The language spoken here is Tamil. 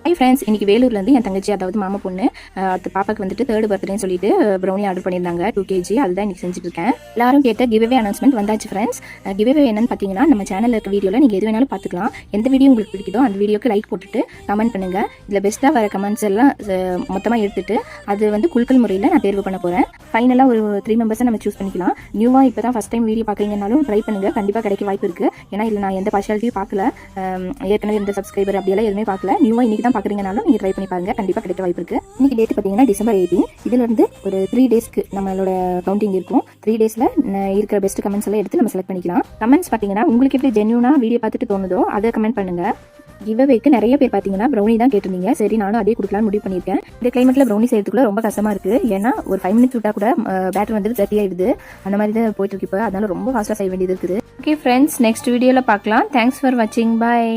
ஹை ஃப்ரெண்ட்ஸ், இன்றைக்கி வேலூர்லேருந்து என் தங்கச்சி, அதாவது மாமா பொண்ணு, அது பாப்பாக்கு வந்துட்டு 3rd பர்த்டேன்னு சொல்லிட்டு ப்ரௌனி ஆர்டர் பண்ணியிருந்தாங்க 2 kg. அதுதான் இன்றைக்கி செஞ்சுட்ருக்கேன். எல்லாரும் கேட்ட கிவ்அவே அனௌன்ஸ்மெண்ட் வந்தாச்சு ஃப்ரெண்ட்ஸ். கிவ்அவே என்னன்னு பார்த்தீங்கன்னா, நம்ம சேனலில் இருக்க வீடியோவில் நீங்கள் எது வேணாலும் பார்த்துக்கலாம். எந்த வீடியோ உங்களுக்கு பிடிக்குதோ அந்த வீடியோக்கு லைக் போட்டுட்டு கமெண்ட் பண்ணுங்கள். இதில் பெஸ்ட்டாக வர கமெண்ட்ஸ் எல்லாம் மொத்தமாக எடுத்துகிட்டு அது வந்து குலுக்கல் முறையில் நான் தேர்வு பண்ண போகிறேன். ஃபைனலாக ஒரு 3 மெம்பர்ஸை நம்ம சூஸ் பண்ணிக்கலாம். நியூவாக இப்போ தான் ஃபஸ்ட் டைம் வீடியோ பார்க்குறீங்கனாலும் ட்ரை பண்ணுங்கள், கண்டிப்பாக கிடைக்க வாய்ப்பு இருக்குது. ஏன்னா இதில் நான் எந்த பார்ஷியாலிட்டியும் பார்க்கல, ஏற்கனவே எந்த சப்ஸ்கிரைபர் அப்படியெல்லாம் எதுவுமே பார்க்கல. நியூவாக இன்றைக்கி தான் பார்க்குறீங்கனாலும் நீங்கள் ட்ரை பண்ணி பாருங்க, கண்டிப்பாக கிடைக்க வாய்ப்பு இருக்கு. இன்னைக்கு டேட் பார்த்தீங்கன்னா December 18. இதிலிருந்து ஒரு 3 டேஸ்க்கு நம்மளோட கவுண்டிங் இருக்கும். 3 டேஸில் இருக்கிற பெஸ்ட் கமெண்ட்ஸ் எல்லாம் எடுத்து நம்ம செலக்ட் பண்ணிக்கலாம். கமெண்ட்ஸ் பார்த்தீங்கன்னா உங்களுக்கு எப்படி ஜென்யூனா வீடியோ பார்த்துட்டு தோணுதோ அதை கமெண்ட் பண்ணுங்க. கிவ்அவேக்கு நிறைய பேர் பார்த்தீங்கன்னா ப்ரௌனி தான் கேட்டிருந்தீங்க. சரி, நானும் அதே கொடுக்கலாம்னு முடிவு பண்ணியிருக்கேன். இந்த கிளைமேட்டில் ப்ரௌனி செய்யறதுக்குள்ள ரொம்ப கஷ்டமாக இருக்குது. ஏன்னா ஒரு 5 மினிட்ஸ் விட்டால் கூட பேட்டர் வந்து ரெடி ஆயிடுது. அந்த மாதிரி தான் போயிட்டு இருக்கு இப்போ. அதனால ரொம்ப ஃபாஸ்ட்டாக செய்ய வேண்டியது இருக்குது. ஓகே ஃப்ரெண்ட்ஸ், நெக்ஸ்ட் வீடியோவில் பார்க்கலாம். தேங்க்ஸ் ஃபார் வாட்சிங். பாய்.